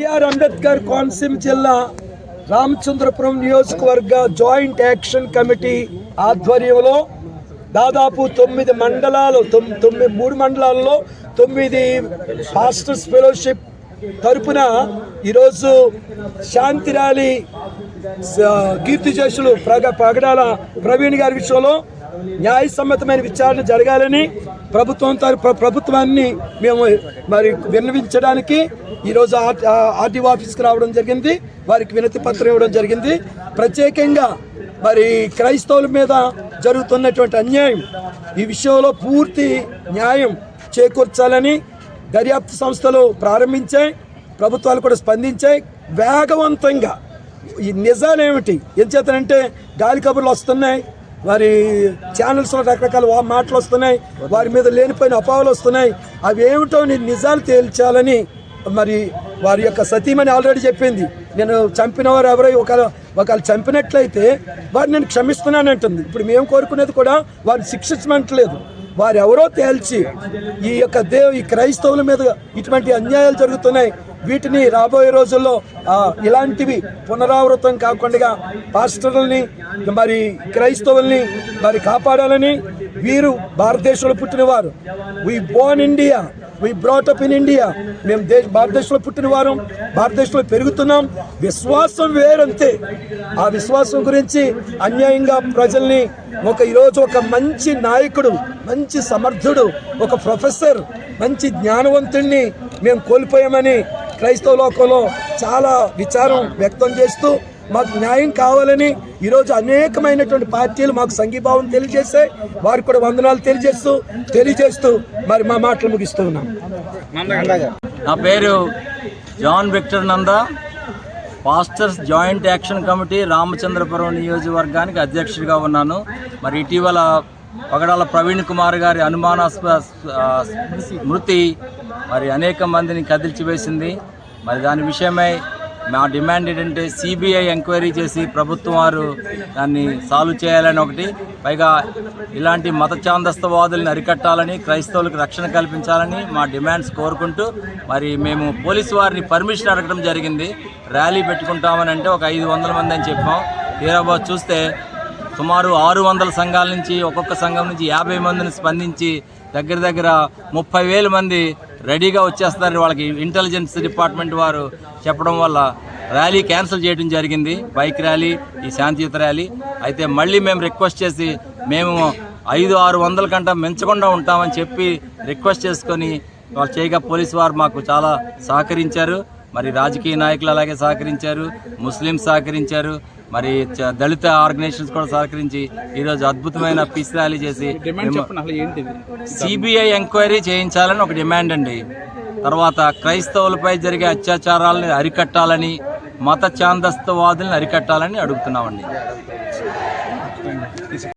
BR Ambedkar Konaseema జిల్లా రామచంద్రపురం నియోజకవర్గ joint action committee ఆధ్వర్యంలో దాదాపు 9 మండలాలు 3 మండలాల్లో 9 పాస్టర్స్ ఫెలోషిప్ తరపున ఈరోజు శాంతి ర్యాలీ కీర్తిశేషులు పగడాల ప్రవీణ్ గారి విషయంలో న్యాయసమ్మతమైన విచారణ జరగాలని ప్రభుత్వాన్ని మేము మరి విన్నవించడానికి ఈరోజు ఆర్టీఓ ఆఫీస్కి రావడం జరిగింది. వారికి వినతి పత్రం ఇవ్వడం జరిగింది. ప్రత్యేకంగా మరి క్రైస్తవుల మీద జరుగుతున్నటువంటి అన్యాయం ఈ విషయంలో పూర్తి న్యాయం చేకూర్చాలని దర్యాప్తు సంస్థలు ప్రారంభించాయి. ప్రభుత్వాలు కూడా స్పందించాయి. వేగవంతంగా ఈ నిజాలు ఏమిటి ఎంచేతనంటే గాలి కబుర్లు వస్తున్నాయి, వారి ఛానల్స్లో రకరకాల మాటలు వస్తున్నాయి, వారి మీద లేనిపోయిన అపోహలు వస్తున్నాయి. అవి ఏమిటో నిజాలు తేల్చాలని మరి వారి యొక్క సతీమణి ఆల్రెడీ చెప్పింది. నేను చంపిన వారు ఎవరో ఒకవేళ చంపినట్లయితే వారు నేను క్షమిస్తున్నానంటుంది. ఇప్పుడు మేము కోరుకునేది కూడా వారిని శిక్షించమంటలేదు, వారు ఎవరో తేల్చి ఈ క్రైస్తవుల మీద ఇటువంటి అన్యాయాలు జరుగుతున్నాయి, వీటిని రాబోయే రోజుల్లో ఇలాంటివి పునరావృతం కాకుండా పాస్టర్లని మరి క్రైస్తవుల్ని మరి కాపాడాలని. వీరు భారతదేశంలో పుట్టినవారు. We born India, we brought up in India. మేము భారతదేశంలో పుట్టినవారు, భారతదేశంలో పెరుగుతున్నాం. విశ్వాసం వేరంతే. ఆ విశ్వాసం గురించి అన్యాయంగా ప్రజల్ని ఈరోజు ఒక మంచి నాయకుడు, మంచి సమర్థుడు, ఒక ప్రొఫెసర్, మంచి జ్ఞానవంతుడిని మేము కోల్పోయామని క్రైస్తవ లోకంలో చాలా విచారం వ్యక్తం చేస్తూ మాకు న్యాయం కావాలని ఈరోజు అనేకమైనటువంటి పార్టీలు మాకు సంఘీభావం తెలియజేస్తాయి. వారికి కూడా వందనాలు తెలియజేస్తూ మరి మా మాటలు ముగిస్తూ ఉన్నాం. నా పేరు John Victor Nanda, pastors joint action committee Ramachandrapuram నియోజకవర్గానికి అధ్యక్షుడిగా ఉన్నాను. మరి ఇటీవల పగడాల ప్రవీణ్ కుమార్ గారి అనుమానాస్పద స్మృతి మరి అనేక మందిని కదిల్చివేసింది. మరి దాని విషయమై మా డిమాండ్ ఏంటంటే సిబిఐ ఎంక్వైరీ చేసి ప్రభుత్వం వారు దాన్ని సాల్వ్ చేయాలని ఒకటి, పైగా ఇలాంటి మత ఛాందస్తవాదులను అరికట్టాలని, క్రైస్తవులకు రక్షణ కల్పించాలని మా డిమాండ్స్ కోరుకుంటూ మరి మేము పోలీసు వారిని పర్మిషన్ అడగడం జరిగింది. ర్యాలీ పెట్టుకుంటామని అంటే ఒక 500 మంది అని చెప్పాం. తీరా చూస్తే సుమారు 600 సంఘాల నుంచి, ఒక్కొక్క సంఘం నుంచి 50 మందిని స్పందించి దగ్గర 30,000 మంది రెడీగా వచ్చేస్తారు. వాళ్ళకి ఇంటెలిజెన్స్ డిపార్ట్మెంట్ వారు చెప్పడం వల్ల ర్యాలీ క్యాన్సిల్ చేయడం జరిగింది, బైక్ ర్యాలీ, ఈ శాంతియుత ర్యాలీ. అయితే మళ్ళీ మేము రిక్వెస్ట్ చేసి మేము 500-600 కంటే మించకుండా ఉంటామని చెప్పి రిక్వెస్ట్ చేసుకొని వాళ్ళు చేయగా పోలీసు వారు మాకు చాలా సహకరించారు. మరి రాజకీయ నాయకులు అలాగే సహకరించారు, ముస్లింస్ సహకరించారు, మరి దళిత ఆర్గనైజేషన్స్ కూడా సహకరించి ఈరోజు అద్భుతమైన పీస్ ర్యాలీ చేసి సిబిఐ ఎంక్వైరీ చేయించాలని ఒక డిమాండ్ అండి. తర్వాత క్రైస్తవులపై జరిగే అత్యాచారాలని అరికట్టాలని, మత ఛాందస్తవాదులను అరికట్టాలని అడుగుతున్నామండి.